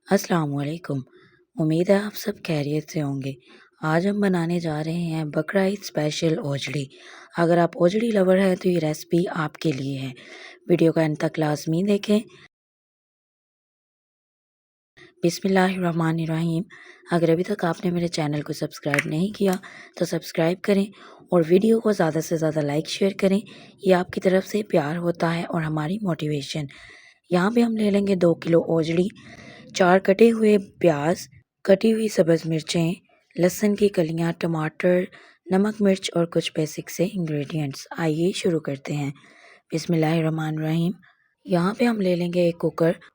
अस्सलाम वालेकुम। उम्मीद है आप सब खैरियत से होंगे। आज हम बनाने जा रहे हैं बकरा ईद स्पेशल ओजड़ी। अगर आप ओजड़ी लवर हैं तो ये रेसिपी आपके लिए है। वीडियो का अंत तक लाजमी देखें। बिस्मिल्लाहिर्रहमानिर्रहीम। अगर अभी तक आपने मेरे चैनल को सब्सक्राइब नहीं किया तो सब्सक्राइब करें और वीडियो को ज़्यादा से ज़्यादा लाइक शेयर करें। ये आपकी तरफ से प्यार होता है और हमारी मोटिवेशन। यहाँ पे हम ले लेंगे 2 किलो ओजड़ी, 4 कटे हुए प्याज, कटी हुई सब्ज़ मिर्चें, लहसुन की कलियाँ, टमाटर, नमक मिर्च और कुछ बेसिक से इंग्रेडिएंट्स। आइए शुरू करते हैं। बिस्मिल्लाहिर्रहमानिर्रहीम। यहाँ पे हम ले लेंगे एक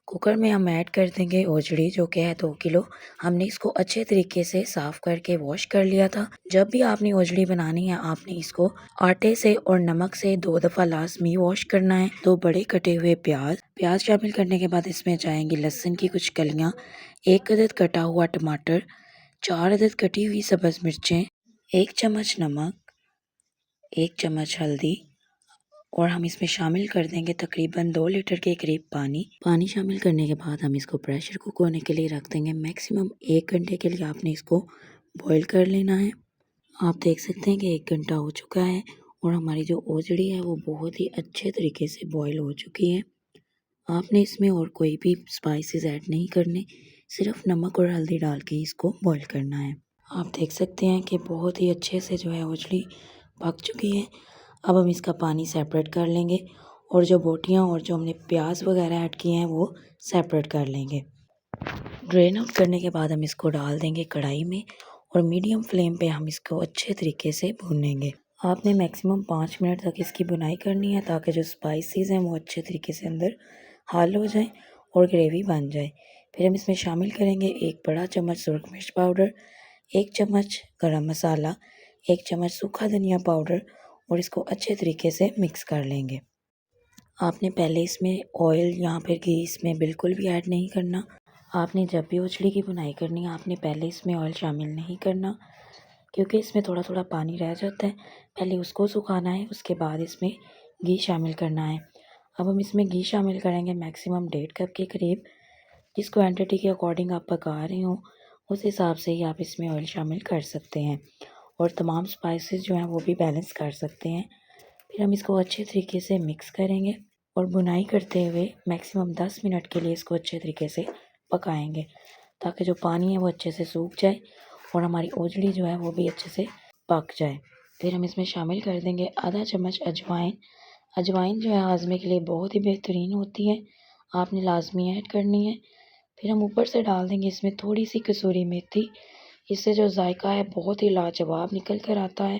कुकर में हम ऐड कर देंगे ओजड़ी जो कि है 2 किलो। हमने इसको अच्छे तरीके से साफ़ करके वॉश कर लिया था। जब भी आपने ओजड़ी बनानी है आपने इसको आटे से और नमक से 2 दफ़ा लाजमी वॉश करना है। 2 बड़े कटे हुए प्याज शामिल करने के बाद इसमें जाएंगी लहसुन की कुछ कलियाँ, 1 अदद कटा हुआ टमाटर, 4 अदद कटी हुई सब्ज़ मिर्चें, 1 चम्मच नमक, 1 चम्मच हल्दी और हम इसमें शामिल कर देंगे तकरीबन 2 लीटर के करीब पानी शामिल करने के बाद हम इसको प्रेशर कुक होने के लिए रख देंगे। मैक्सिमम 1 घंटे के लिए आपने इसको बॉईल कर लेना है। आप देख सकते हैं कि 1 घंटा हो चुका है और हमारी जो ओजड़ी है वो बहुत ही अच्छे तरीके से बॉईल हो चुकी है। आपने इसमें और कोई भी स्पाइसेस ऐड नहीं करने, सिर्फ नमक और हल्दी डाल के इसको बॉईल करना है। आप देख सकते हैं कि बहुत ही अच्छे से जो है ओजड़ी पक चुकी है। अब हम इसका पानी सेपरेट कर लेंगे और जो बोटियाँ और जो हमने प्याज वगैरह ऐड किए हैं वो सेपरेट कर लेंगे। ड्रेन आउट करने के बाद हम इसको डाल देंगे कढ़ाई में और मीडियम फ्लेम पे हम इसको अच्छे तरीके से भूनेंगे। आपने मैक्सिमम 5 मिनट तक इसकी भुनाई करनी है ताकि जो स्पाइसेस हैं वो अच्छे तरीके से अंदर हाल हो जाए और ग्रेवी बन जाए। फिर हम इसमें शामिल करेंगे 1 बड़ा चम्मच सुरख मिर्च पाउडर, 1 चम्मच गरम मसाला, 1 चम्मच सूखा धनिया पाउडर और इसको अच्छे तरीके से मिक्स कर लेंगे। आपने पहले इसमें ऑयल या फिर घी इसमें बिल्कुल भी ऐड नहीं करना। आपने जब भी ओजड़ी की बुनाई करनी है आपने पहले इसमें ऑयल शामिल नहीं करना क्योंकि इसमें थोड़ा थोड़ा पानी रह जाता है। पहले उसको सुखाना है, उसके बाद इसमें घी शामिल करना है। अब हम इसमें घी शामिल करेंगे मैक्सिमम 1.5 कप के करीब। जिस क्वांटिटी के अकॉर्डिंग आप पका रहे हो उस हिसाब से ही आप इसमें ऑयल शामिल कर सकते हैं और तमाम स्पाइसेस जो हैं वो भी बैलेंस कर सकते हैं। फिर हम इसको अच्छे तरीके से मिक्स करेंगे और बुनाई करते हुए मैक्सिमम 10 मिनट के लिए इसको अच्छे तरीके से पकाएंगे ताकि जो पानी है वो अच्छे से सूख जाए और हमारी ओजड़ी जो है वो भी अच्छे से पक जाए। फिर हम इसमें शामिल कर देंगे आधा चम्मच अजवाइन। अजवाइन जो है हाजमे के लिए बहुत ही बेहतरीन होती है, आपने लाजमी ऐड करनी है। फिर हम ऊपर से डाल देंगे इसमें थोड़ी सी कसूरी मेथी। इससे जो जायका है बहुत ही लाजवाब निकल कर आता है,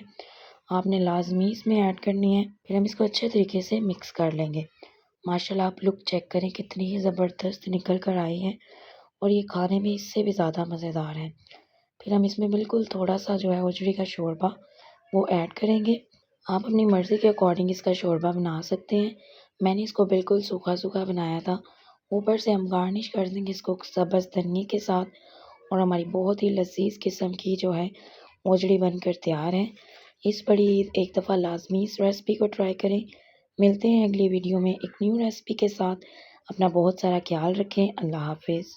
आपने लाजमी इसमें ऐड करनी है। फिर हम इसको अच्छे तरीके से मिक्स कर लेंगे। माशाल्लाह आप लुक चेक करें कितनी ही ज़बरदस्त निकल कर आई है और ये खाने में इससे भी ज़्यादा मज़ेदार है। फिर हम इसमें बिल्कुल थोड़ा सा जो है ओजड़ी का शोरबा वो ऐड करेंगे। आप अपनी मर्ज़ी के अकॉर्डिंग इसका शोरबा बना सकते हैं। मैंने इसको बिल्कुल सूखा सूखा बनाया था। ऊपर से हम गार्निश कर देंगे इसको सब्ज़ धनिए के साथ और हमारी बहुत ही लज़ीज़ किस्म की जो है ओजड़ी बनकर तैयार है। इस बड़ी एक दफ़ा लाजमी इस रेसिपी को ट्राई करें। मिलते हैं अगली वीडियो में एक न्यू रेसिपी के साथ। अपना बहुत सारा ख्याल रखें। अल्लाह हाफिज़।